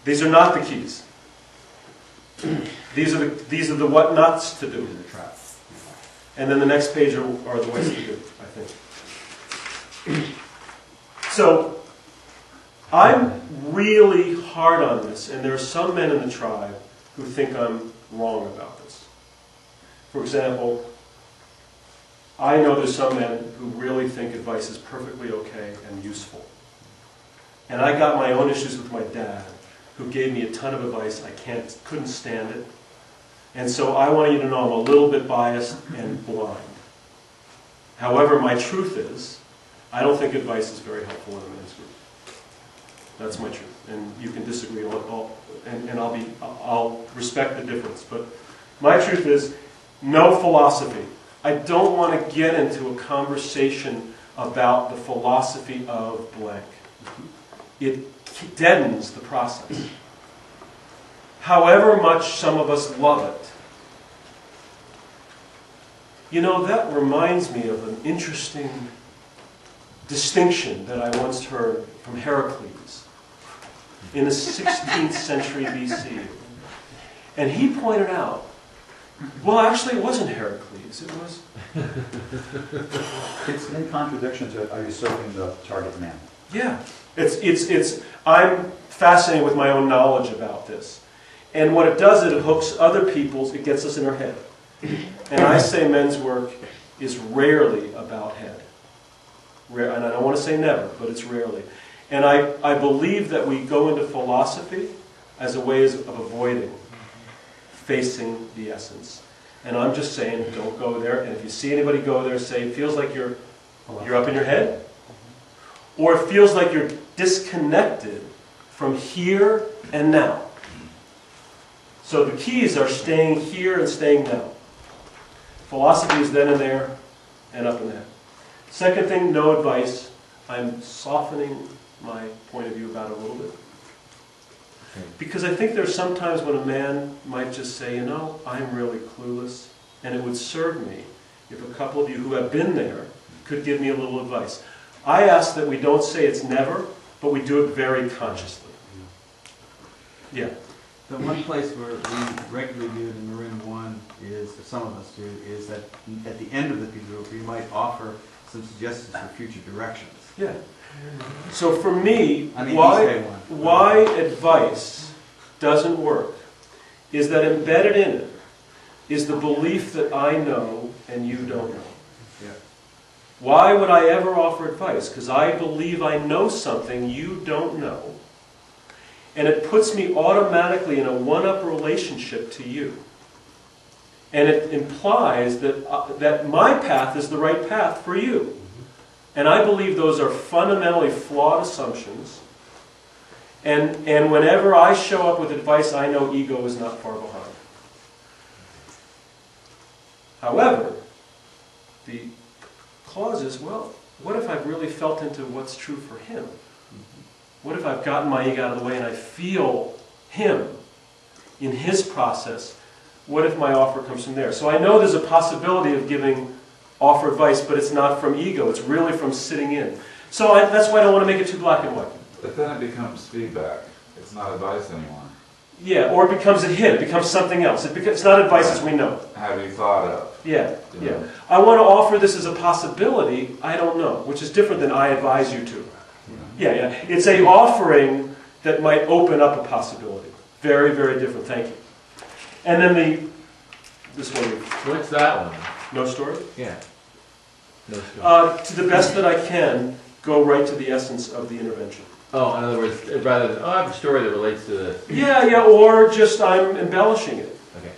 These are not the keys. These are the what nots to do. And then the next page are the ways to do, I think. So, I'm really hard on this, and there are some men in the tribe who think I'm wrong about this. For example, I know there's some men who really think advice is perfectly okay and useful. And I got my own issues with my dad, who gave me a ton of advice. I couldn't stand it. And so I want you to know I'm a little bit biased and blind. However, my truth is, I don't think advice is very helpful in a men's group. That's my truth. And you can disagree, and I'll respect the difference. But my truth is, no philosophy. I don't want to get into a conversation about the philosophy of blank. It deadens the process. However much some of us love it. You know, that reminds me of an interesting distinction that I once heard from Heracles in the 16th century BC. And he pointed out, well, actually it wasn't Heracles, it was... It's in contradiction to usurping the target man. Yeah. I'm fascinated with my own knowledge about this. And what it does, it hooks other people's, it gets us in our head. And I say men's work is rarely about head. And I don't want to say never, but it's rarely. And I believe that we go into philosophy as a way of avoiding facing the essence. And I'm just saying, don't go there. And if you see anybody go there, say, it feels like you're up in your head. Or it feels like you're disconnected from here and now. So the keys are staying here and staying now. Philosophy is then and there and up and there. Second thing, no advice. I'm softening my point of view about it a little bit. Because I think there's sometimes when a man might just say, you know, I'm really clueless, and it would serve me if a couple of you who have been there could give me a little advice. I ask that we don't say it's never, but we do it very consciously. Yeah. The one place where we regularly do it in Merron 1 is, or some of us do, is that at the end of the group we might offer some suggestions for future directions. Yeah. So for me, I mean, why advice doesn't work is that embedded in it is the belief that I know and you don't know. Yeah. Why would I ever offer advice? Because I believe I know something you don't know. And it puts me automatically in a one-up relationship to you. And it implies that my path is the right path for you. And I believe those are fundamentally flawed assumptions. And whenever I show up with advice, I know ego is not far behind. However, the clause is, well, what if I've really felt into what's true for him? What if I've gotten my ego out of the way and I feel him in his process? What if my offer comes from there? So I know there's a possibility of giving offer advice, but it's not from ego. It's really from sitting in. So that's why I don't want to make it too black and white. But then it becomes feedback. It's not advice anymore. Yeah, or it becomes a hit. It becomes something else. It's not advice as we know. Have you thought of? Yeah, yeah. I want to offer this as a possibility, I don't know, which is different than I advise you to. Yeah, yeah. It's a offering that might open up a possibility. Very, very different. Thank you. And then this one. What's that one? No story? Yeah. No story. To the best that I can, go right to the essence of the intervention. Oh, in other words, rather than, I have a story that relates to this. Yeah, yeah, or just I'm embellishing it. Okay.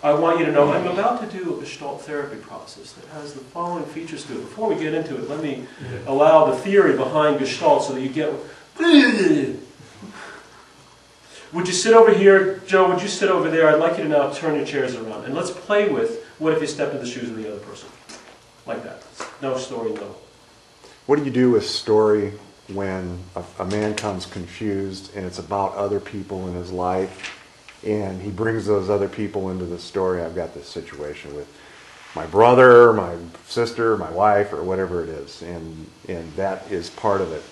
I want you to know I'm about to do a Gestalt therapy process that has the following features to it. Before we get into it, let me allow the theory behind Gestalt so that you get... Would you sit over here? Joe, would you sit over there? I'd like you to now turn your chairs around. And let's play with what if you stepped in the shoes of the other person. Like that. No story, no. What do you do with story when a man comes confused and it's about other people in his life and he brings those other people into the story? I've got this situation with my brother, my sister, my wife, or whatever it is, and that is part of it.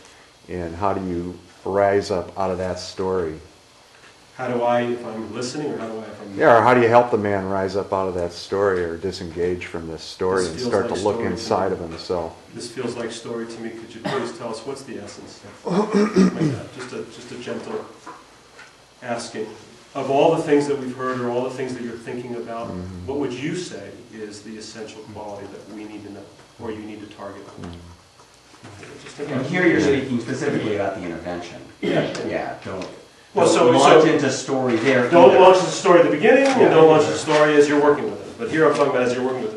And how do you rise up out of that story How do I, if I'm listening, or how do I, if I'm... Yeah, or how do you help the man rise up out of that story or disengage from this story This and feels start to like look story inside to of himself? This feels like story to me. Could you please tell us what's the essence of that? Just a gentle asking. Of all the things that we've heard or all the things that you're thinking about, what would you say is the essential quality that we need to know or you need to target? Just think And about here it. you're speaking specifically about the intervention. Yeah, don't Well, launch into story there. Don't either. launch the story at the beginning, and Yeah. don't launch the story as you're working with it. But here I'm talking about as you're working with it.